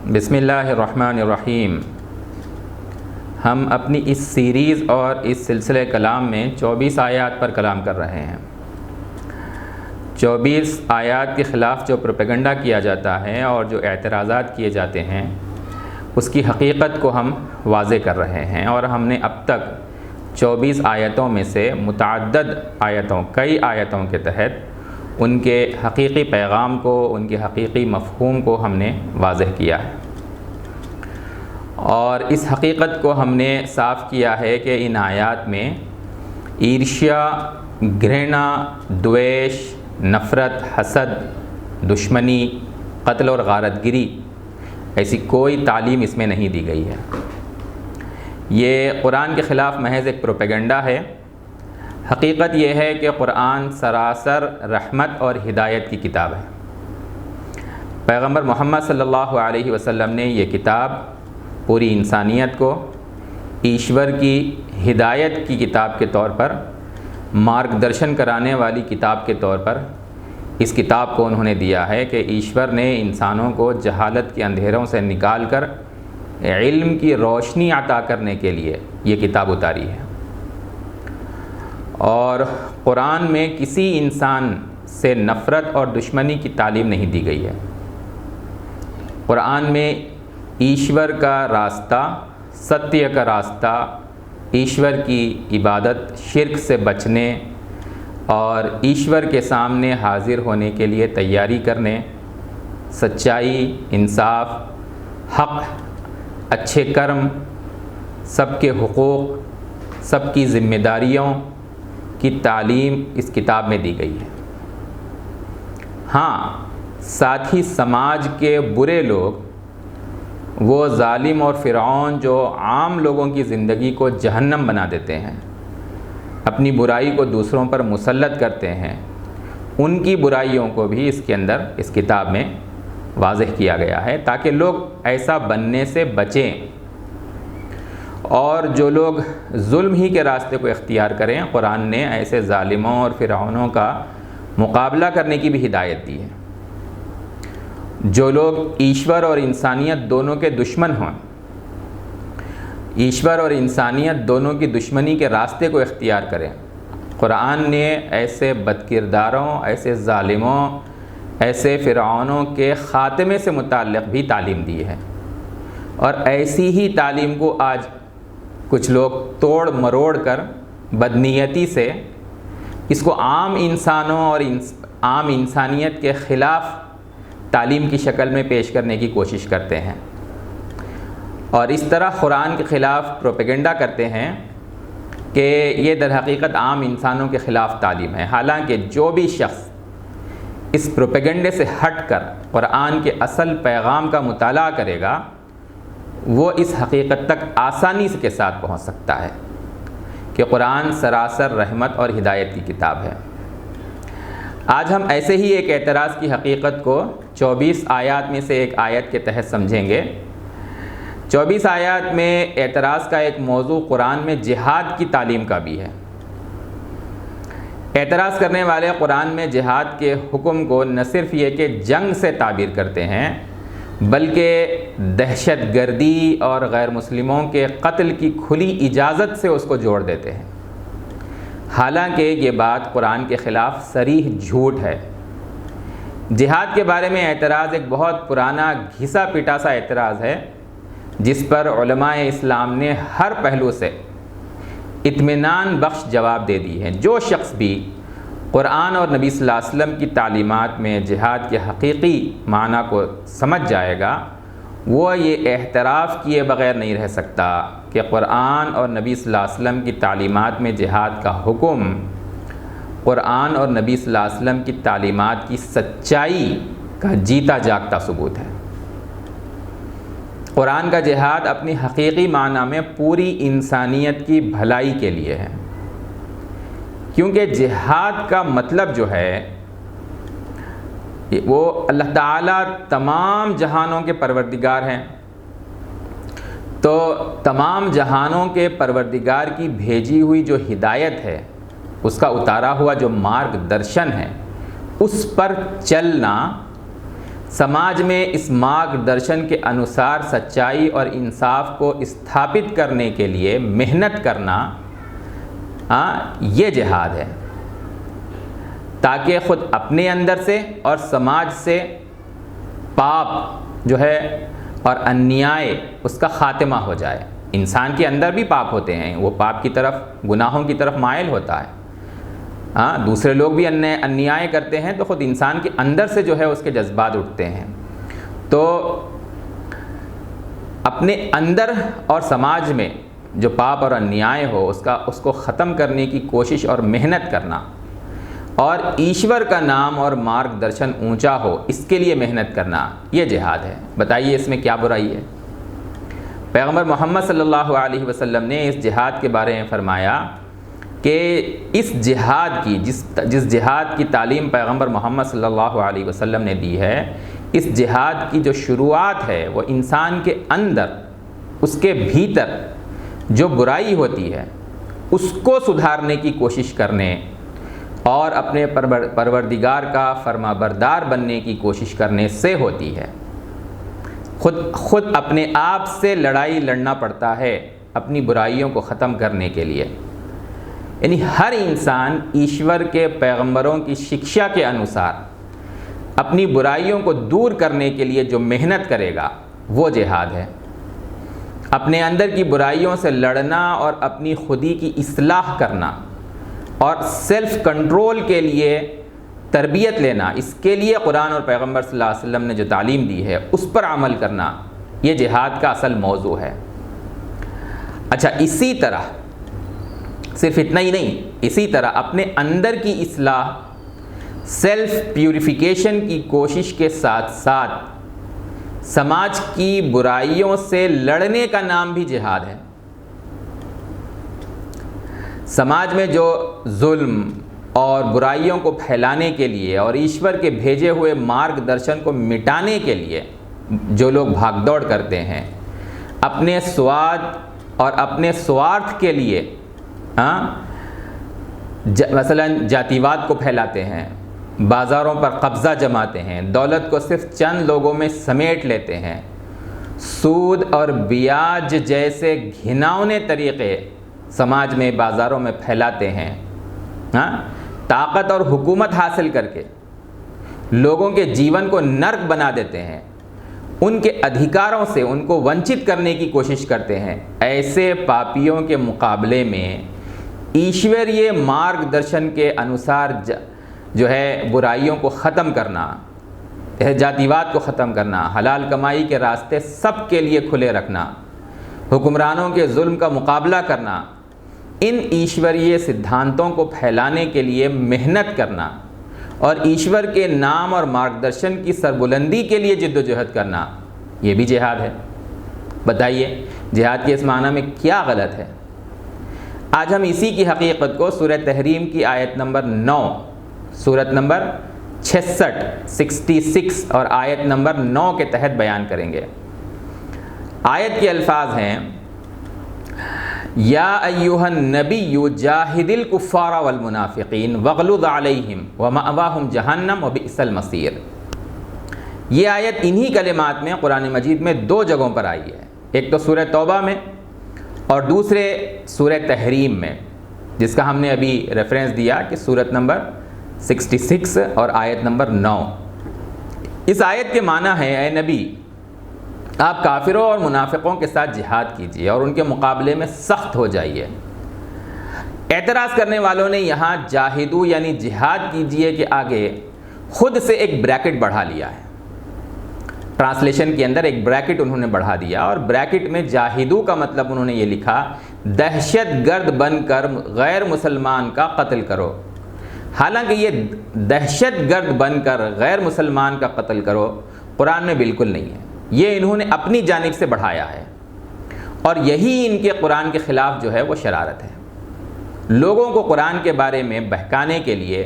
بسم اللہ الرحمن الرحیم۔ ہم اپنی اس سیریز اور اس سلسلہ کلام میں 24 آیات پر کلام کر رہے ہیں۔ 24 آیات کے خلاف جو پروپیگنڈا کیا جاتا ہے اور جو اعتراضات کیے جاتے ہیں اس کی حقیقت کو ہم واضح کر رہے ہیں، اور ہم نے اب تک 24 آیتوں میں سے متعدد آیتوں، کئی آیتوں کے تحت ان کے حقیقی پیغام کو، ان کے حقیقی مفہوم کو ہم نے واضح کیا ہے، اور اس حقیقت کو ہم نے صاف کیا ہے کہ ان آیات میں عیرشیا، گھرنا، دویش، نفرت، حسد، دشمنی، قتل اور غارت گری ایسی کوئی تعلیم اس میں نہیں دی گئی ہے۔ یہ قرآن کے خلاف محض ایک پروپیگنڈا ہے۔ حقیقت یہ ہے کہ قرآن سراسر رحمت اور ہدایت کی کتاب ہے۔ پیغمبر محمد صلی اللہ علیہ وسلم نے یہ کتاب پوری انسانیت کو ایشور کی ہدایت کی کتاب کے طور پر، مارگ درشن کرانے والی کتاب کے طور پر اس کتاب کو انہوں نے دیا ہے کہ ایشور نے انسانوں کو جہالت کے اندھیروں سے نکال کر علم کی روشنی عطا کرنے کے لیے یہ کتاب اتاری ہے۔ اور قرآن میں کسی انسان سے نفرت اور دشمنی کی تعلیم نہیں دی گئی ہے۔ قرآن میں ایشور کا راستہ، ستیہ کا راستہ، ایشور کی عبادت، شرک سے بچنے اور ایشور کے سامنے حاضر ہونے کے لیے تیاری کرنے، سچائی، انصاف، حق، اچھے کرم، سب کے حقوق، سب کی ذمہ داریوں کی تعلیم اس کتاب میں دی گئی ہے۔ ہاں، ساتھ ہی سماج کے برے لوگ، وہ ظالم اور فرعون جو عام لوگوں کی زندگی کو جہنم بنا دیتے ہیں، اپنی برائی کو دوسروں پر مسلط کرتے ہیں، ان کی برائیوں کو بھی اس کے اندر اس کتاب میں واضح کیا گیا ہے تاکہ لوگ ایسا بننے سے بچیں، اور جو لوگ ظلم ہی کے راستے کو اختیار کریں، قرآن نے ایسے ظالموں اور فرعونوں کا مقابلہ کرنے کی بھی ہدایت دی ہے۔ جو لوگ ایشور اور انسانیت دونوں کے دشمن ہوں، ایشور اور انسانیت دونوں کی دشمنی کے راستے کو اختیار کریں، قرآن نے ایسے بد کرداروں، ایسے ظالموں، ایسے فرعونوں کے خاتمے سے متعلق بھی تعلیم دی ہے، اور ایسی ہی تعلیم کو آج کچھ لوگ توڑ مروڑ کر بدنیتی سے اس کو عام انسانوں اور عام انسانیت کے خلاف تعلیم کی شکل میں پیش کرنے کی کوشش کرتے ہیں، اور اس طرح قرآن کے خلاف پروپیگنڈا کرتے ہیں کہ یہ در حقیقت عام انسانوں کے خلاف تعلیم ہے۔ حالانکہ جو بھی شخص اس پروپیگنڈے سے ہٹ کر قرآن کے اصل پیغام کا مطالعہ کرے گا، وہ اس حقیقت تک آسانی کے ساتھ پہنچ سکتا ہے کہ قرآن سراسر رحمت اور ہدایت کی کتاب ہے۔ آج ہم ایسے ہی ایک اعتراض کی حقیقت کو 24 آیات میں سے ایک آیت کے تحت سمجھیں گے۔ 24 آیات میں اعتراض کا ایک موضوع قرآن میں جہاد کی تعلیم کا بھی ہے۔ اعتراض کرنے والے قرآن میں جہاد کے حکم کو نہ صرف یہ کہ جنگ سے تعبیر کرتے ہیں، بلکہ دہشت گردی اور غیر مسلموں کے قتل کی کھلی اجازت سے اس کو جوڑ دیتے ہیں، حالانکہ یہ بات قرآن کے خلاف صریح جھوٹ ہے۔ جہاد کے بارے میں اعتراض ایک بہت پرانا گھسا پٹا سا اعتراض ہے، جس پر علماء اسلام نے ہر پہلو سے اطمینان بخش جواب دے دی ہے۔ جو شخص بھی قرآن اور نبی صلی اللہ علیہ وسلم کی تعلیمات میں جہاد کے حقیقی معنی کو سمجھ جائے گا، وہ یہ اعتراف کیے بغیر نہیں رہ سکتا کہ قرآن اور نبی صلی اللہ علیہ وسلم کی تعلیمات میں جہاد کا حکم قرآن اور نبی صلی اللہ علیہ وسلم کی تعلیمات کی سچائی کا جیتا جاگتا ثبوت ہے۔ قرآن کا جہاد اپنی حقیقی معنی میں پوری انسانیت کی بھلائی کے لیے ہے، کیونکہ جہاد کا مطلب جو ہے وہ اللہ تعالیٰ تمام جہانوں کے پروردگار ہیں، تو تمام جہانوں کے پروردگار کی بھیجی ہوئی جو ہدایت ہے، اس کا اتارا ہوا جو مارگ درشن ہے، اس پر چلنا سماج میں اس مارگ درشن کے انوسار سچائی اور انصاف کو استھاپت کرنے کے لیے محنت کرنا، یہ جہاد ہے، تاکہ خود اپنے اندر سے اور سماج سے پاپ جو ہے اور انیائے اس کا خاتمہ ہو جائے۔ انسان کے اندر بھی پاپ ہوتے ہیں، وہ پاپ کی طرف، گناہوں کی طرف مائل ہوتا ہے۔ دوسرے لوگ بھی انیائے کرتے ہیں تو خود انسان کے اندر سے جو ہے اس کے جذبات اٹھتے ہیں۔ تو اپنے اندر اور سماج میں جو پاپ اور انیائے ہو اس کو ختم کرنے کی کوشش اور محنت کرنا، اور ایشور کا نام اور مارگ درشن اونچا ہو اس کے لیے محنت کرنا، یہ جہاد ہے۔ بتائیے اس میں کیا برائی ہے؟ پیغمبر محمد صلی اللہ علیہ وسلم نے اس جہاد کے بارے میں فرمایا کہ اس جہاد کی جس جہاد کی تعلیم پیغمبر محمد صلی اللہ علیہ وسلم نے دی ہے، اس جہاد کی جو شروعات ہے وہ انسان کے اندر، اس کے بھیتر جو برائی ہوتی ہے اس کو سدھارنے کی کوشش کرنے اور اپنے پروردگار کا فرما بردار بننے کی کوشش کرنے سے ہوتی ہے۔ خود اپنے آپ سے لڑائی لڑنا پڑتا ہے اپنی برائیوں کو ختم کرنے کے لیے۔ یعنی ہر انسان ایشور کے پیغمبروں کی شکشا کے انوسار اپنی برائیوں کو دور کرنے کے لیے جو محنت کرے گا وہ جہاد ہے۔ اپنے اندر کی برائیوں سے لڑنا اور اپنی خودی کی اصلاح کرنا اور سیلف کنٹرول کے لیے تربیت لینا، اس کے لیے قرآن اور پیغمبر صلی اللہ علیہ وسلم نے جو تعلیم دی ہے اس پر عمل کرنا، یہ جہاد کا اصل موضوع ہے۔ اچھا، اسی طرح صرف اتنا ہی نہیں، اسی طرح اپنے اندر کی اصلاح، سیلف پیوریفیکیشن کی کوشش کے ساتھ ساتھ سماج کی برائیوں سے لڑنے کا نام بھی جہاد ہے۔ سماج میں جو ظلم اور برائیوں کو پھیلانے کے لیے اور ایشور کے بھیجے ہوئے مارگ درشن کو مٹانے کے لیے جو لوگ بھاگ دوڑ کرتے ہیں، اپنے سواد اور اپنے سوارتھ کے لیے مثلا جاتیواد کو پھیلاتے ہیں، بازاروں پر قبضہ جماتے ہیں، دولت کو صرف چند لوگوں میں سمیٹ لیتے ہیں، سود اور بیاج جیسے گھناؤنے طریقے سماج میں، بازاروں میں پھیلاتے ہیں، طاقت اور حکومت حاصل کر کے لوگوں کے جیون کو نرک بنا دیتے ہیں، ان کے ادھیکاروں سے ان کو ونچت کرنے کی کوشش کرتے ہیں۔ ایسے پاپیوں کے مقابلے میں ایشوریہ مارگ درشن کے انوسار جو ہے برائیوں کو ختم کرنا، جاتیواد کو ختم کرنا، حلال کمائی کے راستے سب کے لیے کھلے رکھنا، حکمرانوں کے ظلم کا مقابلہ کرنا، ان ایشوریہ سدھانتوں کو پھیلانے کے لیے محنت کرنا اور ایشور کے نام اور مارگدرشن کی سربلندی کے لیے جد و جہد کرنا، یہ بھی جہاد ہے۔ بتائیے جہاد کے اس معنی میں کیا غلط ہے؟ آج ہم اسی کی حقیقت کو سورہ تحریم کی آیت نمبر 9، سورت نمبر 66 اور آیت نمبر 9 کے تحت بیان کریں گے۔ آیت کے الفاظ ہیں: یا ایھا النبی جاہد الکفار والمنافقین واغلظ علیہم ومأواہم جہنم وبئس المصیر۔ یہ آیت انہی کلمات میں قرآن مجید میں 2 جگہوں پر آئی ہے، ایک تو سورہ توبہ میں اور دوسرے سورہ تحریم میں، جس کا ہم نے ابھی ریفرنس دیا کہ سورت نمبر 66 اور آیت نمبر 9۔ اس آیت کے معنی ہے: اے نبی، آپ کافروں اور منافقوں کے ساتھ جہاد کیجیے اور ان کے مقابلے میں سخت ہو جائیے۔ اعتراض کرنے والوں نے یہاں جاہدو یعنی جہاد کیجیے کے آگے خود سے ایک بریکٹ بڑھا لیا ہے۔ ٹرانسلیشن کے اندر ایک بریکٹ انہوں نے بڑھا دیا اور بریکٹ میں جاہدو کا مطلب انہوں نے یہ لکھا: دہشت گرد بن کر غیر مسلمان کا قتل کرو۔ حالانکہ یہ دہشت گرد بن کر غیر مسلمان کا قتل کرو قرآن میں بالکل نہیں ہے، یہ انہوں نے اپنی جانب سے بڑھایا ہے، اور یہی ان کے قرآن کے خلاف جو ہے وہ شرارت ہے۔ لوگوں کو قرآن کے بارے میں بہکانے کے لیے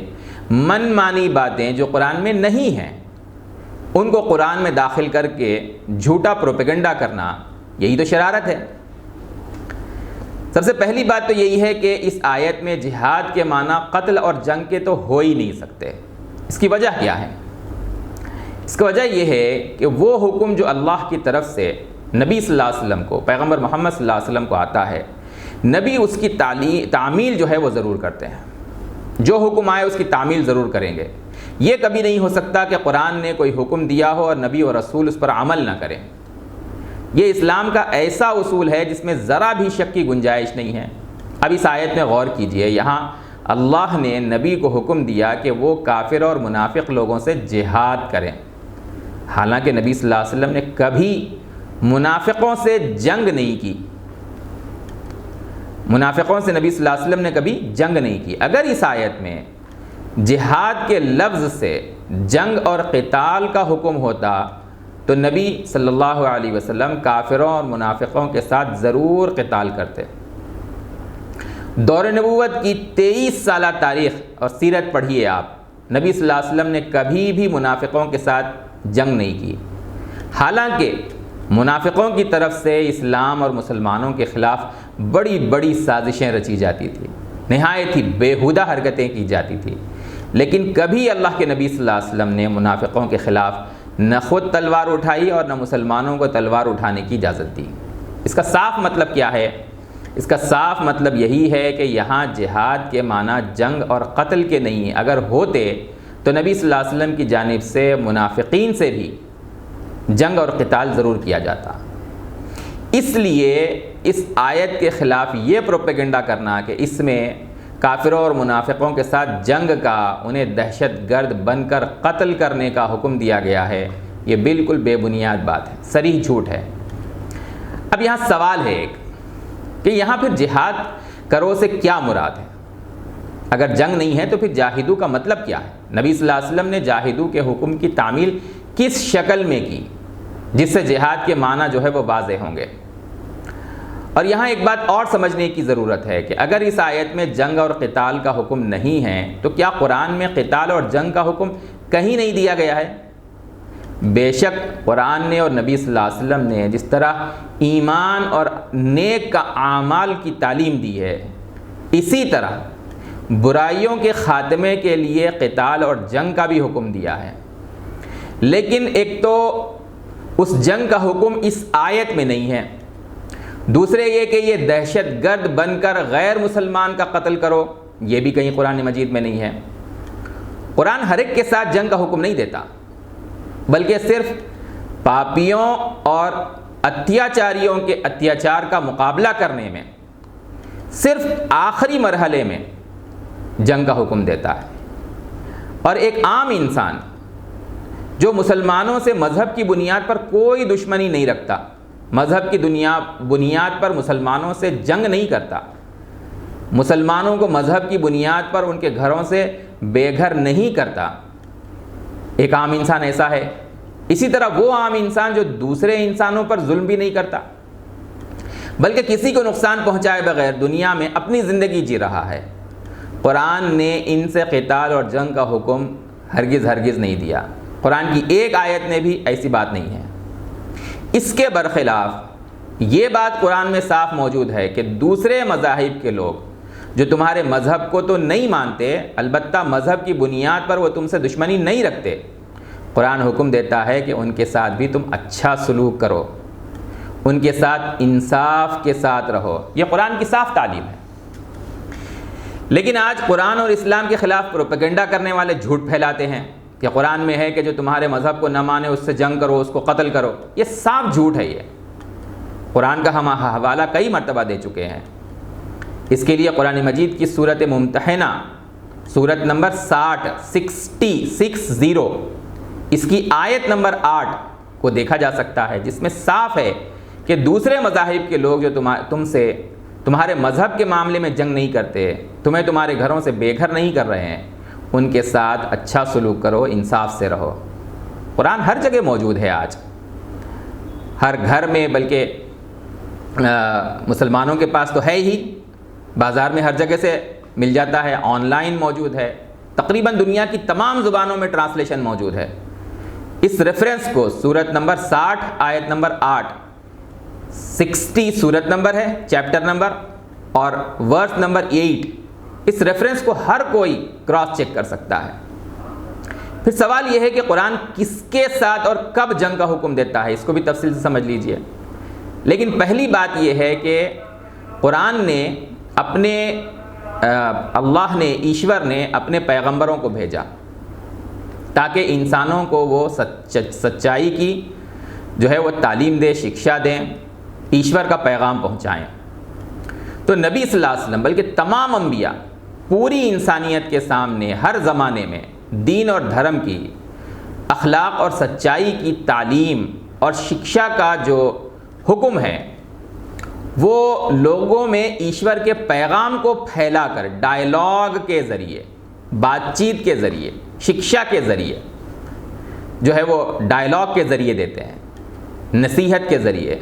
من مانی باتیں جو قرآن میں نہیں ہیں ان کو قرآن میں داخل کر کے جھوٹا پروپیگنڈا کرنا، یہی تو شرارت ہے۔ سب سے پہلی بات تو یہی ہے کہ اس آیت میں جہاد کے معنی قتل اور جنگ کے تو ہو ہی نہیں سکتے۔ اس کی وجہ کیا ہے؟ اس کی وجہ یہ ہے کہ وہ حکم جو اللہ کی طرف سے نبی صلی اللہ علیہ وسلم کو، پیغمبر محمد صلی اللہ علیہ وسلم کو آتا ہے، نبی اس کی تعمیل جو ہے وہ ضرور کرتے ہیں۔ جو حکم آئے اس کی تعمیل ضرور کریں گے۔ یہ کبھی نہیں ہو سکتا کہ قرآن نے کوئی حکم دیا ہو اور نبی اور رسول اس پر عمل نہ کریں۔ یہ اسلام کا ایسا اصول ہے جس میں ذرا بھی شک کی گنجائش نہیں ہے۔ اب اس آیت میں غور کیجئے، یہاں اللہ نے نبی کو حکم دیا کہ وہ کافر اور منافق لوگوں سے جہاد کریں، حالانکہ نبی صلی اللہ علیہ وسلم نے کبھی منافقوں سے جنگ نہیں کی۔ منافقوں سے نبی صلی اللہ علیہ وسلم نے کبھی جنگ نہیں کی۔ اگر اس آیت میں جہاد کے لفظ سے جنگ اور قتال کا حکم ہوتا تو نبی صلی اللہ علیہ وسلم کافروں اور منافقوں کے ساتھ ضرور قتال کرتے۔ دور نبوت کی 23 سالہ تاریخ اور سیرت پڑھیے آپ، نبی صلی اللہ علیہ وسلم نے کبھی بھی منافقوں کے ساتھ جنگ نہیں کی، حالانکہ منافقوں کی طرف سے اسلام اور مسلمانوں کے خلاف بڑی بڑی سازشیں رچی جاتی تھیں، نہایت ہی بیہودہ حرکتیں کی جاتی تھیں، لیکن کبھی اللہ کے نبی صلی اللہ علیہ وسلم نے منافقوں کے خلاف نہ خود تلوار اٹھائی اور نہ مسلمانوں کو تلوار اٹھانے کی اجازت دی۔ اس کا صاف مطلب کیا ہے؟ اس کا صاف مطلب یہی ہے کہ یہاں جہاد کے معنی جنگ اور قتل کے نہیں ہیں۔ اگر ہوتے تو نبی صلی اللہ علیہ وسلم کی جانب سے منافقین سے بھی جنگ اور قتال ضرور کیا جاتا۔ اس لیے اس آیت کے خلاف یہ پروپیگنڈا کرنا کہ اس میں کافروں اور منافقوں کے ساتھ جنگ کا، انہیں دہشت گرد بن کر قتل کرنے کا حکم دیا گیا ہے، یہ بالکل بے بنیاد بات ہے، صریح جھوٹ ہے۔ اب یہاں سوال ہے ایک کہ یہاں پھر جہاد کرو سے کیا مراد ہے؟ اگر جنگ نہیں ہے تو پھر جاہدو کا مطلب کیا ہے؟ نبی صلی اللہ علیہ وسلم نے جاہدو کے حکم کی تعمیل کس شکل میں کی جس سے جہاد کے معنی جو ہے وہ واضح ہوں گے؟ اور یہاں ایک بات اور سمجھنے کی ضرورت ہے کہ اگر اس آیت میں جنگ اور قتال کا حکم نہیں ہے تو کیا قرآن میں قتال اور جنگ کا حکم کہیں نہیں دیا گیا ہے؟ بے شک قرآن نے اور نبی صلی اللہ علیہ وسلم نے جس طرح ایمان اور نیک کا اعمال کی تعلیم دی ہے، اسی طرح برائیوں کے خاتمے کے لیے قتال اور جنگ کا بھی حکم دیا ہے۔ لیکن ایک تو اس جنگ کا حکم اس آیت میں نہیں ہے، دوسرے یہ کہ یہ دہشت گرد بن کر غیر مسلمان کا قتل کرو، یہ بھی کہیں قرآن مجید میں نہیں ہے۔ قرآن ہر ایک کے ساتھ جنگ کا حکم نہیں دیتا، بلکہ صرف پاپیوں اور اتیاچاریوں کے اتیاچار کا مقابلہ کرنے میں صرف آخری مرحلے میں جنگ کا حکم دیتا ہے۔ اور ایک عام انسان جو مسلمانوں سے مذہب کی بنیاد پر کوئی دشمنی نہیں رکھتا، مذہب کی بنیاد پر مسلمانوں سے جنگ نہیں کرتا، مسلمانوں کو مذہب کی بنیاد پر ان کے گھروں سے بے گھر نہیں کرتا، ایک عام انسان ایسا ہے۔ اسی طرح وہ عام انسان جو دوسرے انسانوں پر ظلم بھی نہیں کرتا بلکہ کسی کو نقصان پہنچائے بغیر دنیا میں اپنی زندگی جی رہا ہے، قرآن نے ان سے قتال اور جنگ کا حکم ہرگز نہیں دیا۔ قرآن کی ایک آیت میں بھی ایسی بات نہیں ہے۔ اس کے برخلاف یہ بات قرآن میں صاف موجود ہے کہ دوسرے مذاہب کے لوگ جو تمہارے مذہب کو تو نہیں مانتے، البتہ مذہب کی بنیاد پر وہ تم سے دشمنی نہیں رکھتے، قرآن حکم دیتا ہے کہ ان کے ساتھ بھی تم اچھا سلوک کرو، ان کے ساتھ انصاف کے ساتھ رہو۔ یہ قرآن کی صاف تعلیم ہے۔ لیکن آج قرآن اور اسلام کے خلاف پروپیگنڈا کرنے والے جھوٹ پھیلاتے ہیں کہ قرآن میں ہے کہ جو تمہارے مذہب کو نہ مانے اس سے جنگ کرو، اس کو قتل کرو۔ یہ صاف جھوٹ ہے۔ یہ قرآن کا ہم حوالہ کئی مرتبہ دے چکے ہیں۔ اس کے لیے قرآن مجید کی سورت ممتحنہ، سورت نمبر 60 اس کی آیت نمبر 8 کو دیکھا جا سکتا ہے، جس میں صاف ہے کہ دوسرے مذاہب کے لوگ جو تم سے تمہارے مذہب کے معاملے میں جنگ نہیں کرتے، تمہیں تمہارے گھروں سے بے گھر نہیں کر رہے ہیں، ان کے ساتھ اچھا سلوک کرو، انصاف سے رہو۔ قرآن ہر جگہ موجود ہے، آج ہر گھر میں، بلکہ مسلمانوں کے پاس تو ہے ہی، بازار میں ہر جگہ سے مل جاتا ہے، آن لائن موجود ہے، تقریباً دنیا کی تمام زبانوں میں ٹرانسلیشن موجود ہے۔ اس ریفرنس کو سورت نمبر 60 آیت نمبر 8، 60 سورت نمبر ہے، چیپٹر نمبر اور ورس نمبر 8، اس ریفرنس کو ہر کوئی کراس چیک کر سکتا ہے۔ پھر سوال یہ ہے کہ قرآن کس کے ساتھ اور کب جنگ کا حکم دیتا ہے، اس کو بھی تفصیل سے سمجھ لیجئے۔ لیکن پہلی بات یہ ہے کہ قرآن نے اللہ نے، ایشور نے اپنے پیغمبروں کو بھیجا تاکہ انسانوں کو وہ سچائی کی جو ہے وہ تعلیم دے، شکشا دیں، ایشور کا پیغام پہنچائیں۔ تو نبی صلی اللہ علیہ وسلم بلکہ تمام انبیاء پوری انسانیت کے سامنے ہر زمانے میں دین اور دھرم کی، اخلاق اور سچائی کی تعلیم اور شکشا کا جو حکم ہے وہ لوگوں میں ایشور کے پیغام کو پھیلا کر ڈائیلاگ کے ذریعے، بات چیت کے ذریعے، شکشا کے ذریعے جو ہے وہ ڈائیلاگ کے ذریعے دیتے ہیں، نصیحت کے ذریعے۔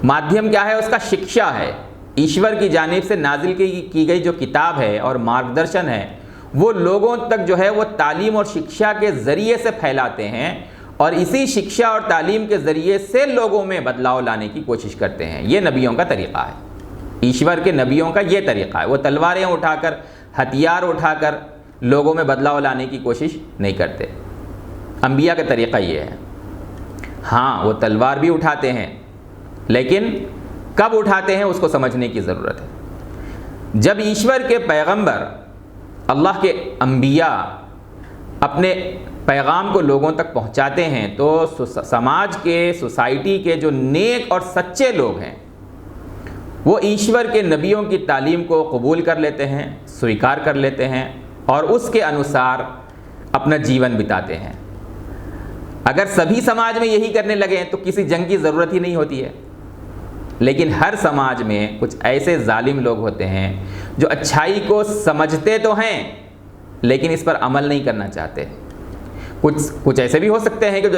مادھیم کیا ہے؟ اس کا شکشا ہے، ایشور کی جانب سے نازل کی گئی جو کتاب ہے اور مارگدرشن ہے وہ لوگوں تک جو ہے وہ تعلیم اور شکشا کے ذریعے سے پھیلاتے ہیں، اور اسی شکشا اور تعلیم کے ذریعے سے لوگوں میں بدلاؤ لانے کی کوشش کرتے ہیں۔ یہ نبیوں کا طریقہ ہے، ایشور کے نبیوں کا یہ طریقہ ہے۔ وہ تلواریں اٹھا کر، ہتھیار اٹھا کر لوگوں میں بدلاؤ لانے کی کوشش نہیں کرتے۔ انبیاء کا طریقہ یہ ہے۔ ہاں، وہ تلوار بھی اٹھاتے ہیں، لیکن کب اٹھاتے ہیں اس کو سمجھنے کی ضرورت ہے۔ جب ایشور کے پیغمبر، اللہ کے انبیاء اپنے پیغام کو لوگوں تک پہنچاتے ہیں تو سماج کے، سوسائٹی کے جو نیک اور سچے لوگ ہیں وہ ایشور کے نبیوں کی تعلیم کو قبول کر لیتے ہیں، سویکار کر لیتے ہیں اور اس کے انوسار اپنا جیون بتاتے ہیں۔ اگر سبھی سماج میں یہی کرنے لگیں تو کسی جنگ کی ضرورت ہی نہیں ہوتی ہے۔ لیکن ہر سماج میں کچھ ایسے ظالم لوگ ہوتے ہیں جو اچھائی کو سمجھتے تو ہیں لیکن اس پر عمل نہیں کرنا چاہتے۔ کچھ ایسے بھی ہو سکتے ہیں کہ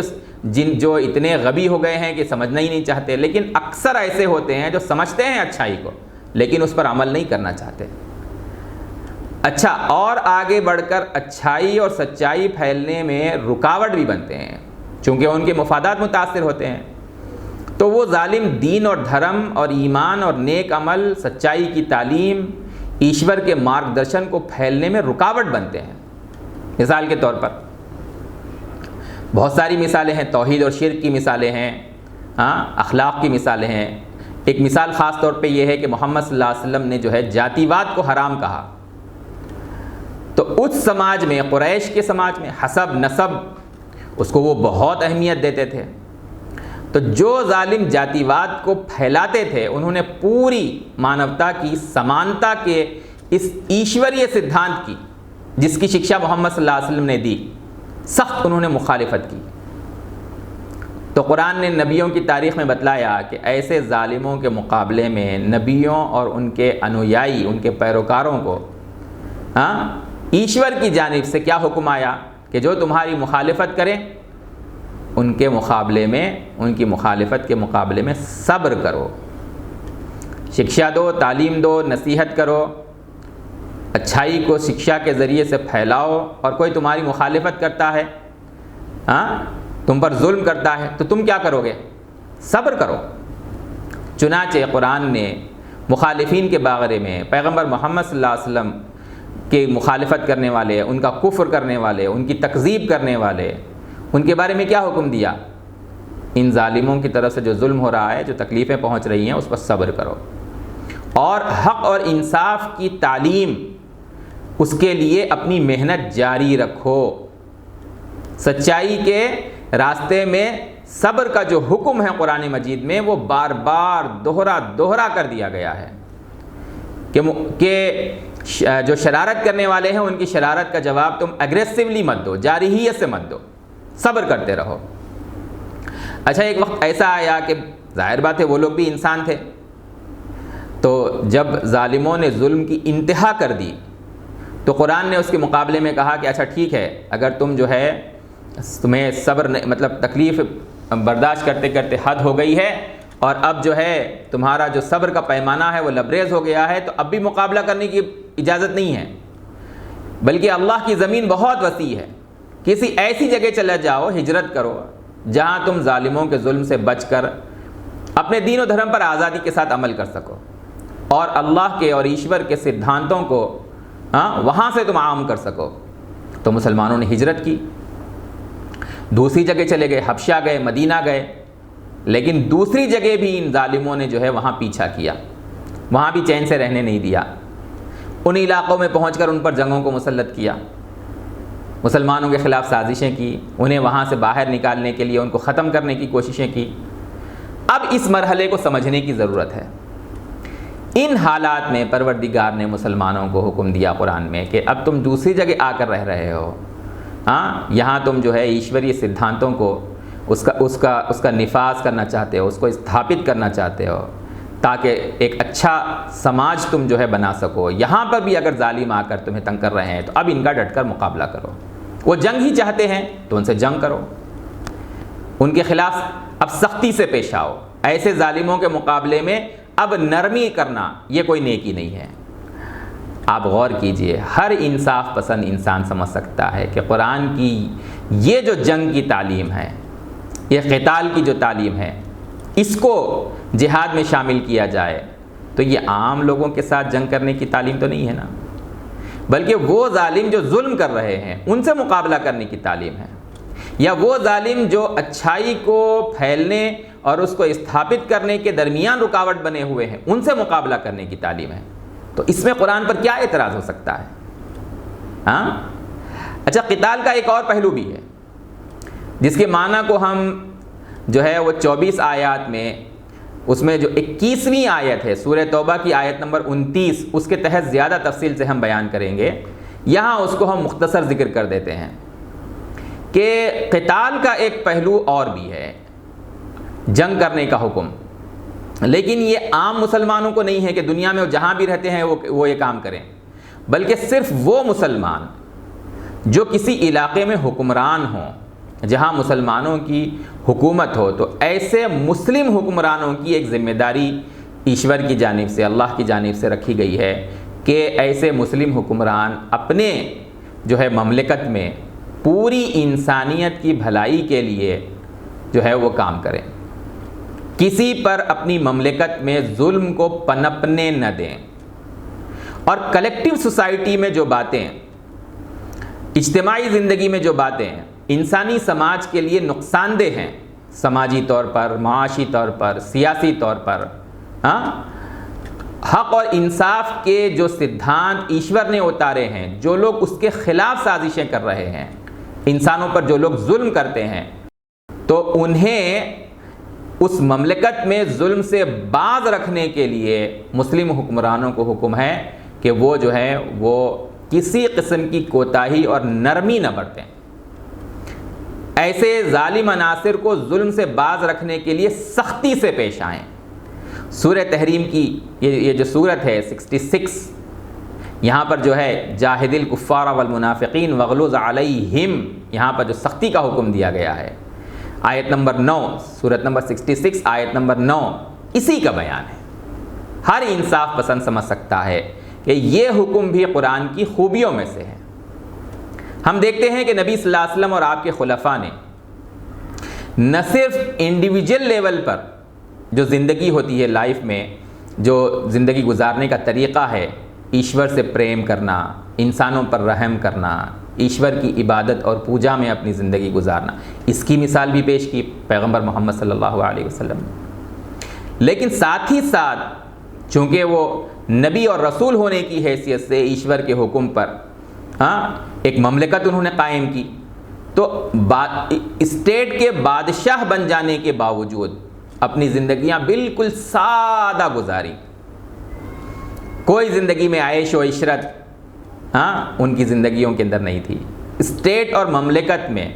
جو اتنے غبی ہو گئے ہیں کہ سمجھنا ہی نہیں چاہتے، لیکن اکثر ایسے ہوتے ہیں جو سمجھتے ہیں اچھائی کو لیکن اس پر عمل نہیں کرنا چاہتے۔ اچھا، اور آگے بڑھ کر اچھائی اور سچائی پھیلنے میں رکاوٹ بھی بنتے ہیں چونکہ ان کے مفادات متاثر ہوتے ہیں۔ تو وہ ظالم دین اور دھرم اور ایمان اور نیک عمل، سچائی کی تعلیم، ایشور کے مارگدرشن کو پھیلنے میں رکاوٹ بنتے ہیں۔ مثال کے طور پر بہت ساری مثالیں ہیں، توحید اور شرک کی مثالیں ہیں، اخلاق کی مثالیں ہیں۔ ایک مثال خاص طور پہ یہ ہے کہ محمد صلی اللہ علیہ وسلم نے جو ہے جاتی واد کو حرام کہا، تو اس سماج میں، قریش کے سماج میں حسب نسب اس کو وہ بہت اہمیت دیتے تھے۔ تو جو ظالم جاتی واد کو پھیلاتے تھے انہوں نے پوری مانوتا کی سمانتا کے اس ایشوریہ سدھانت کی، جس کی شکشا محمد صلی اللہ علیہ وسلم نے دی، سخت انہوں نے مخالفت کی۔ تو قرآن نے نبیوں کی تاریخ میں بتلایا کہ ایسے ظالموں کے مقابلے میں نبیوں اور ان کے انویائی، ان کے پیروکاروں کو ایشور کی جانب سے کیا حکم آیا کہ جو تمہاری مخالفت کریں ان کے مقابلے میں، ان کی مخالفت کے مقابلے میں صبر کرو، شکشا دو، تعلیم دو، نصیحت کرو، اچھائی کو شکشا کے ذریعے سے پھیلاؤ، اور کوئی تمہاری مخالفت کرتا ہے، تم پر ظلم کرتا ہے تو تم کیا کرو گے؟ صبر کرو۔ چنانچہ قرآن نے مخالفین کے بارے میں، پیغمبر محمد صلی اللہ علیہ وسلم کے مخالفت کرنے والے، ان کا کفر کرنے والے، ان کی تکذیب کرنے والے، ان کے بارے میں کیا حکم دیا؟ ان ظالموں کی طرف سے جو ظلم ہو رہا ہے، جو تکلیفیں پہنچ رہی ہیں، اس پر صبر کرو، اور حق اور انصاف کی تعلیم، اس کے لیے اپنی محنت جاری رکھو۔ سچائی کے راستے میں صبر کا جو حکم ہے قرآن مجید میں، وہ بار بار دوہرا کر دیا گیا ہے کہ جو شرارت کرنے والے ہیں ان کی شرارت کا جواب تم اگریسولی مت دو، جارحیت سے مت دو، صبر کرتے رہو۔ اچھا، ایک وقت ایسا آیا کہ ظاہر بات ہے وہ لوگ بھی انسان تھے، تو جب ظالموں نے ظلم کی انتہا کر دی تو قرآن نے اس کے مقابلے میں کہا کہ اچھا ٹھیک ہے، اگر تمہیں صبر مطلب تکلیف برداشت کرتے کرتے حد ہو گئی ہے اور اب جو ہے تمہارا جو صبر کا پیمانہ ہے وہ لبریز ہو گیا ہے، تو اب بھی مقابلہ کرنے کی اجازت نہیں ہے، بلکہ اللہ کی زمین بہت وسیع ہے، کسی ایسی جگہ چلا جاؤ، ہجرت کرو جہاں تم ظالموں کے ظلم سے بچ کر اپنے دین و دھرم پر آزادی کے ساتھ عمل کر سکو، اور اللہ کے اور ایشور کے سدھانتوں کو وہاں سے تم عام کر سکو۔ تو مسلمانوں نے ہجرت کی، دوسری جگہ چلے گئے، حبشہ گئے، مدینہ گئے، لیکن دوسری جگہ بھی ان ظالموں نے جو ہے وہاں پیچھا کیا، وہاں بھی چین سے رہنے نہیں دیا، ان علاقوں میں پہنچ کر ان پر جنگوں کو مسلط کیا، مسلمانوں کے خلاف سازشیں کی، انہیں وہاں سے باہر نکالنے کے لیے ان کو ختم کرنے کی کوششیں کی۔ اب اس مرحلے کو سمجھنے کی ضرورت ہے۔ ان حالات میں پروردگار نے مسلمانوں کو حکم دیا قرآن میں کہ اب تم دوسری جگہ آ کر رہ رہے ہو، یہاں تم جو ہے ایشوری سدھانتوں کو اس کا نفاذ کرنا چاہتے ہو، اس کو استھاپت کرنا چاہتے ہو تاکہ ایک اچھا سماج تم جو ہے بنا سکو۔ یہاں پر بھی اگر ظالم آ کر تمہیں تنگ کر رہے ہیں تو اب ان کا ڈٹ کر مقابلہ کرو۔ وہ جنگ ہی چاہتے ہیں تو ان سے جنگ کرو، ان کے خلاف اب سختی سے پیش آؤ۔ ایسے ظالموں کے مقابلے میں اب نرمی کرنا یہ کوئی نیکی نہیں ہے۔ آپ غور کیجئے، ہر انصاف پسند انسان سمجھ سکتا ہے کہ قرآن کی یہ جو جنگ کی تعلیم ہے، یہ قتال کی جو تعلیم ہے، اس کو جہاد میں شامل کیا جائے تو یہ عام لوگوں کے ساتھ جنگ کرنے کی تعلیم تو نہیں ہے نا، بلکہ وہ ظالم جو ظلم کر رہے ہیں ان سے مقابلہ کرنے کی تعلیم ہے، یا وہ ظالم جو اچھائی کو پھیلنے اور اس کو استھاپت کرنے کے درمیان رکاوٹ بنے ہوئے ہیں ان سے مقابلہ کرنے کی تعلیم ہے۔ تو اس میں قرآن پر کیا اعتراض ہو سکتا ہے؟ اچھا، قتال کا ایک اور پہلو بھی ہے جس کے معنی کو ہم جو ہے وہ 24 آیات میں، اس میں جو 21ویں آیت ہے سورہ توبہ کی آیت نمبر 29، اس کے تحت زیادہ تفصیل سے ہم بیان کریں گے۔ یہاں اس کو ہم مختصر ذکر کر دیتے ہیں کہ قتال کا ایک پہلو اور بھی ہے، جنگ کرنے کا حکم، لیکن یہ عام مسلمانوں کو نہیں ہے کہ دنیا میں جہاں بھی رہتے ہیں وہ یہ کام کریں، بلکہ صرف وہ مسلمان جو کسی علاقے میں حکمران ہوں جہاں مسلمانوں کی حکومت ہو، تو ایسے مسلم حکمرانوں کی ایک ذمہ داری ایشور کی جانب سے، اللہ کی جانب سے رکھی گئی ہے کہ ایسے مسلم حکمران اپنے جو ہے مملکت میں پوری انسانیت کی بھلائی کے لیے جو ہے وہ کام کریں، کسی پر اپنی مملکت میں ظلم کو پنپنے نہ دیں، اور کلیکٹیو سوسائٹی میں جو باتیں، اجتماعی زندگی میں جو باتیں انسانی سماج کے لیے نقصان دہ ہیں، سماجی طور پر، معاشی طور پر، سیاسی طور پر، حق اور انصاف کے جو سدھانت ایشور نے اتارے ہیں، جو لوگ اس کے خلاف سازشیں کر رہے ہیں، انسانوں پر جو لوگ ظلم کرتے ہیں، تو انہیں اس مملکت میں ظلم سے باز رکھنے کے لیے مسلم حکمرانوں کو حکم ہے کہ وہ جو ہے وہ کسی قسم کی کوتاہی اور نرمی نہ برتیں، ایسے ظالم عناصر کو ظلم سے باز رکھنے کے لیے سختی سے پیش آئیں۔ سورہ تحریم کی یہ جو سورت ہے 66، یہاں پر جو ہے جاہد الکفار والمنافقین وغلظ علیہم، یہاں پر جو سختی کا حکم دیا گیا ہے، آیت نمبر 9، سورت نمبر 66 آیت نمبر 9 اسی کا بیان ہے۔ ہر انصاف پسند سمجھ سکتا ہے کہ یہ حکم بھی قرآن کی خوبیوں میں سے ہے۔ ہم دیکھتے ہیں کہ نبی صلی اللہ علیہ وسلم اور آپ کے خلفاء نے نہ صرف انڈیویجول لیول پر جو زندگی ہوتی ہے، لائف میں جو زندگی گزارنے کا طریقہ ہے، ایشور سے پریم کرنا، انسانوں پر رحم کرنا، ایشور کی عبادت اور پوجا میں اپنی زندگی گزارنا، اس کی مثال بھی پیش کی پیغمبر محمد صلی اللہ علیہ وسلم، لیکن ساتھ ہی ساتھ چونکہ وہ نبی اور رسول ہونے کی حیثیت سے ایشور کے حکم پر ایک مملکت انہوں نے قائم کی، تو اسٹیٹ کے بادشاہ بن جانے کے باوجود اپنی زندگیاں بالکل سادہ گزاری، کوئی زندگی میں عیش و عشرت ان کی زندگیوں کے اندر نہیں تھی۔ اسٹیٹ اور مملکت میں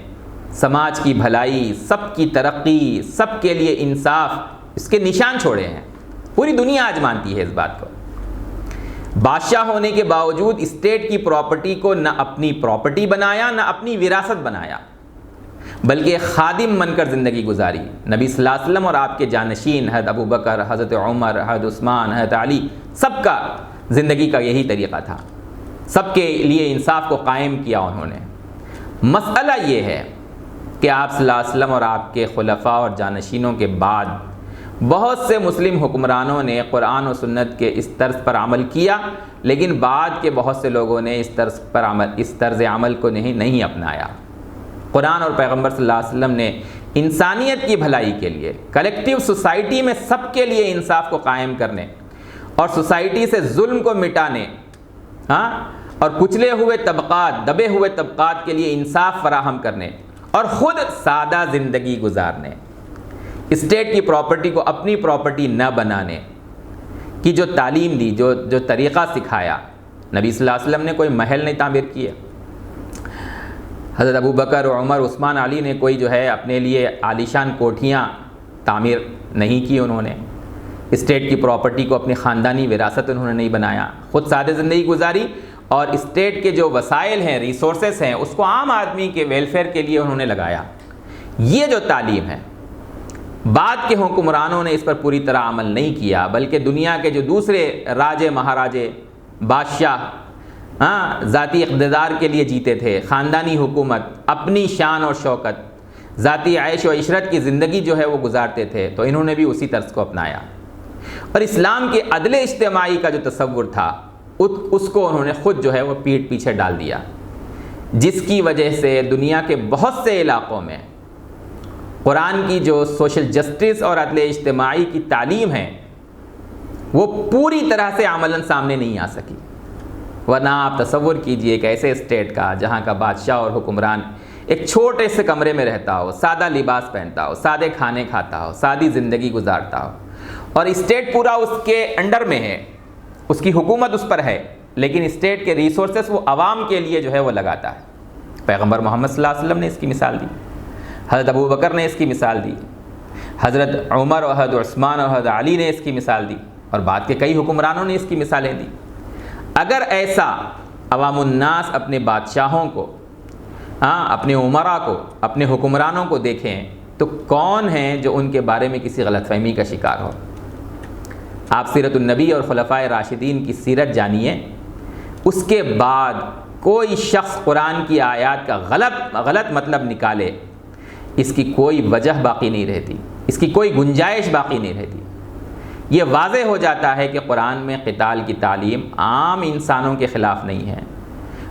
سماج کی بھلائی، سب کی ترقی، سب کے لیے انصاف، اس کے نشان چھوڑے ہیں۔ پوری دنیا آج مانتی ہے اس بات کو۔ بادشاہ ہونے کے باوجود اسٹیٹ کی پراپرٹی کو نہ اپنی پراپرٹی بنایا، نہ اپنی وراثت بنایا، بلکہ خادم بن کر زندگی گزاری۔ نبی صلی اللہ علیہ وسلم اور آپ کے جانشین حضرت ابو بکر، حضرت عمر، حضرت عثمان، حضرت علی، سب کا زندگی کا یہی طریقہ تھا، سب کے لیے انصاف کو قائم کیا انہوں نے۔ مسئلہ یہ ہے کہ آپ صلی اللہ علیہ وسلم اور آپ کے خلفاء اور جانشینوں کے بعد بہت سے مسلم حکمرانوں نے قرآن و سنت کے اس طرز پر عمل کیا، لیکن بعد کے بہت سے لوگوں نے اس طرز عمل کو نہیں اپنایا۔ قرآن اور پیغمبر صلی اللہ علیہ وسلم نے انسانیت کی بھلائی کے لیے، کلیکٹیو سوسائٹی میں سب کے لیے انصاف کو قائم کرنے اور سوسائٹی سے ظلم کو مٹانے، اور کچلے ہوئے طبقات، دبے ہوئے طبقات کے لیے انصاف فراہم کرنے اور خود سادہ زندگی گزارنے، اسٹیٹ کی پراپرٹی کو اپنی پراپرٹی نہ بنانے کی جو تعلیم دی، جو طریقہ سکھایا، نبی صلی اللہ علیہ وسلم نے کوئی محل نہیں تعمیر کیے، حضرت ابو بکر عمر عثمان علی نے کوئی جو ہے اپنے لیے عالیشان کوٹھیاں تعمیر نہیں کی، انہوں نے اسٹیٹ کی پراپرٹی کو اپنی خاندانی وراثت انہوں نے نہیں بنایا، خود سادہ زندگی گزاری، اور اسٹیٹ کے جو وسائل ہیں، ریسورسز ہیں، اس کو عام آدمی کے ویلفیئر کے لیے انہوں نے لگایا۔ یہ جو تعلیم ہے، بعد کے حکمرانوں نے اس پر پوری طرح عمل نہیں کیا، بلکہ دنیا کے جو دوسرے راجے مہاراجے بادشاہ ذاتی اقتدار کے لیے جیتے تھے، خاندانی حکومت، اپنی شان اور شوکت، ذاتی عیش و عشرت کی زندگی جو ہے وہ گزارتے تھے، تو انہوں نے بھی اسی طرز کو اپنایا، اور اسلام کے عدل اجتماعی کا جو تصور تھا اس کو انہوں نے خود جو ہے وہ پیٹھ پیچھے ڈال دیا، جس کی وجہ سے دنیا کے بہت سے علاقوں میں قرآن کی جو سوشل جسٹس اور عدل اجتماعی کی تعلیم ہے وہ پوری طرح سے عملاً سامنے نہیں آ سکی۔ ورنہ آپ تصور کیجئے کہ ایسے اسٹیٹ کا جہاں کا بادشاہ اور حکمران ایک چھوٹے سے کمرے میں رہتا ہو، سادہ لباس پہنتا ہو، سادے کھانے کھاتا ہو، سادی زندگی گزارتا ہو، اور اسٹیٹ پورا اس کے انڈر میں ہے، اس کی حکومت اس پر ہے، لیکن اسٹیٹ کے ریسورسز وہ عوام کے لیے جو ہے وہ لگاتا ہے۔ پیغمبر محمد صلی اللہ علیہ وسلم نے اس کی مثال دی، حضرت ابو بکر نے اس کی مثال دی، حضرت عمر اور حضرت عثمان اور حضرت علی نے اس کی مثال دی، اور بعد کے کئی حکمرانوں نے اس کی مثالیں دی۔ اگر ایسا عوام الناس اپنے بادشاہوں کو، اپنے امراء کو، اپنے حکمرانوں کو دیکھیں تو کون ہیں جو ان کے بارے میں کسی غلط فہمی کا شکار ہو؟ آپ سیرت النبی اور خلفائے راشدین کی سیرت جانیے، اس کے بعد کوئی شخص قرآن کی آیات کا غلط مطلب نکالے، اس کی کوئی وجہ باقی نہیں رہتی، اس کی کوئی گنجائش باقی نہیں رہتی۔ یہ واضح ہو جاتا ہے کہ قرآن میں قتال کی تعلیم عام انسانوں کے خلاف نہیں ہے،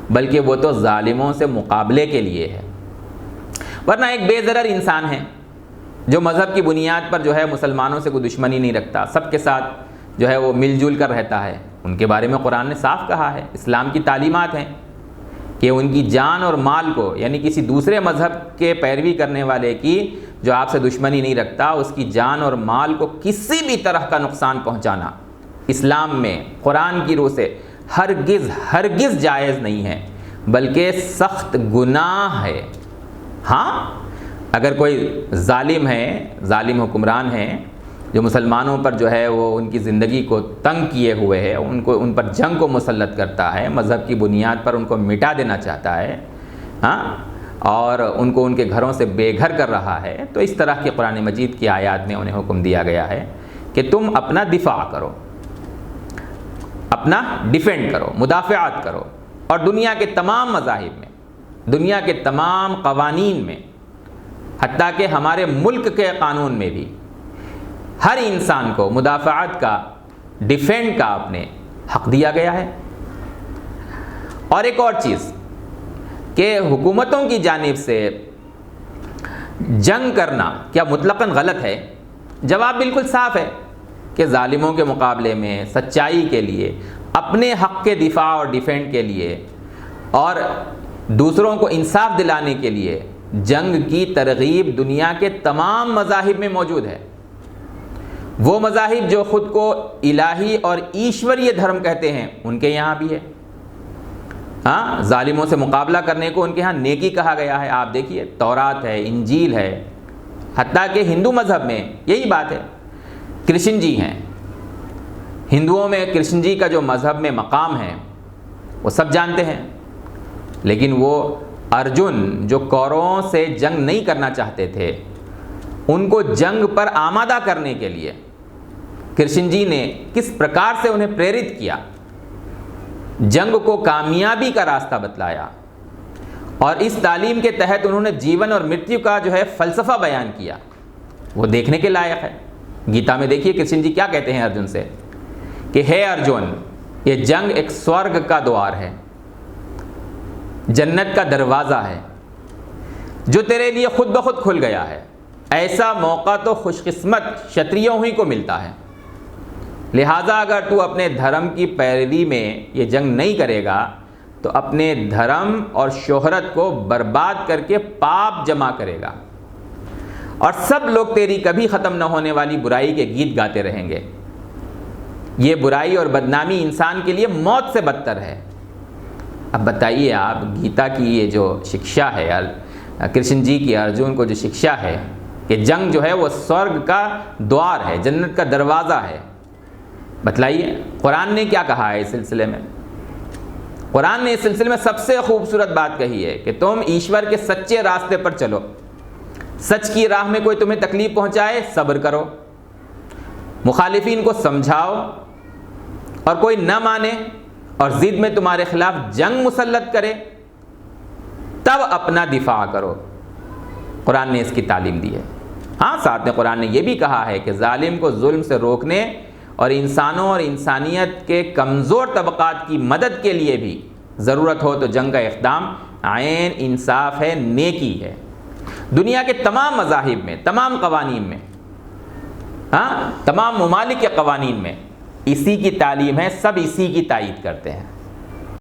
بلکہ وہ تو ظالموں سے مقابلے کے لیے ہے۔ ورنہ ایک بے ضرر انسان ہے جو مذہب کی بنیاد پر جو ہے مسلمانوں سے کوئی دشمنی نہیں رکھتا، سب کے ساتھ جو ہے وہ مل جل کر رہتا ہے، ان کے بارے میں قرآن نے صاف کہا ہے، اسلام کی تعلیمات ہیں کہ ان کی جان اور مال کو، یعنی کسی دوسرے مذہب کے پیروی کرنے والے کی جو آپ سے دشمنی نہیں رکھتا، اس کی جان اور مال کو کسی بھی طرح کا نقصان پہنچانا اسلام میں قرآن کی روح سے ہرگز جائز نہیں ہے، بلکہ سخت گناہ ہے۔ ہاں، اگر کوئی ظالم ہے، ظالم حکمران ہے جو مسلمانوں پر جو ہے وہ ان کی زندگی کو تنگ کیے ہوئے ہے، ان پر جنگ کو مسلط کرتا ہے، مذہب کی بنیاد پر ان کو مٹا دینا چاہتا ہے، اور ان کو ان کے گھروں سے بے گھر کر رہا ہے، تو اس طرح کی قرآن مجید کی آیات میں انہیں حکم دیا گیا ہے کہ تم اپنا دفاع کرو، اپنا ڈیفینڈ کرو، مدافعات کرو، اور دنیا کے تمام مذاہب میں، دنیا کے تمام قوانین میں، حتیٰ کہ ہمارے ملک کے قانون میں بھی ہر انسان کو مدافعات کا، ڈیفینڈ کا اپنے حق دیا گیا ہے۔ اور ایک اور چیز کہ حکومتوں کی جانب سے جنگ کرنا کیا مطلقاً غلط ہے؟ جواب بالکل صاف ہے کہ ظالموں کے مقابلے میں سچائی کے لیے، اپنے حق کے دفاع اور ڈیفینڈ کے لیے، اور دوسروں کو انصاف دلانے کے لیے جنگ کی ترغیب دنیا کے تمام مذاہب میں موجود ہے۔ وہ مذاہب جو خود کو الہی اور ایشوریہ دھرم کہتے ہیں، ان کے یہاں بھی ہے۔ ظالموں سے مقابلہ کرنے کو ان کے ہاں نیکی کہا گیا ہے۔ آپ دیکھیے، تورات ہے، انجیل ہے، حتیٰ کہ ہندو مذہب میں یہی بات ہے۔ کرشن جی ہیں، ہندوؤں میں کرشن جی کا جو مذہب میں مقام ہے وہ سب جانتے ہیں، لیکن وہ ارجن جو کوروں سے جنگ نہیں کرنا چاہتے تھے، ان کو جنگ پر آمادہ کرنے کے لیے کرشن جی نے کس پرکار سے انہیں پریرت کیا، جنگ کو کامیابی کا راستہ بتلایا، اور اس تعلیم کے تحت انہوں نے جیون اور مرتیو کا جو ہے فلسفہ بیان کیا، وہ دیکھنے کے لائق ہے۔ گیتا میں دیکھیے کرشن جی کیا کہتے ہیں ارجن سے کہ ہے ارجن، یہ جنگ ایک سورگ کا دوار ہے، جنت کا دروازہ ہے جو تیرے لیے خود بخود کھل گیا ہے۔ ایسا موقع تو خوش قسمت شتریوں ہی کو ملتا ہے، لہٰذا اگر تو اپنے دھرم کی پیروی میں یہ جنگ نہیں کرے گا تو اپنے دھرم اور شہرت کو برباد کر کے پاپ جمع کرے گا، اور سب لوگ تیری کبھی ختم نہ ہونے والی برائی کے گیت گاتے رہیں گے۔ یہ برائی اور بدنامی انسان کے لیے موت سے بدتر ہے۔ اب بتائیے آپ، گیتا کی یہ جو شکشا ہے، کرشن جی کی ارجن کو جو شکشا ہے کہ جنگ جو ہے وہ سورگ کا دوار ہے، جنت کا دروازہ ہے، بتلائیے قرآن نے کیا کہا ہے اس سلسلے میں؟ قرآن نے اس سلسلے میں سب سے خوبصورت بات کہی ہے کہ تم ایشور کے سچے راستے پر چلو، سچ کی راہ میں کوئی تمہیں تکلیف پہنچائے صبر کرو، مخالفین کو سمجھاؤ، اور کوئی نہ مانے اور ضد میں تمہارے خلاف جنگ مسلط کرے تب اپنا دفاع کرو۔ قرآن نے اس کی تعلیم دی ہے۔ ہاں، ساتھ میں قرآن نے یہ بھی کہا ہے کہ ظالم کو ظلم سے روکنے اور انسانوں اور انسانیت کے کمزور طبقات کی مدد کے لیے بھی ضرورت ہو تو جنگ کا اقدام عین انصاف ہے، نیکی ہے۔ دنیا کے تمام مذاہب میں، تمام قوانین میں، تمام ممالک کے قوانین میں اسی کی تعلیم ہے، سب اسی کی تائید کرتے ہیں۔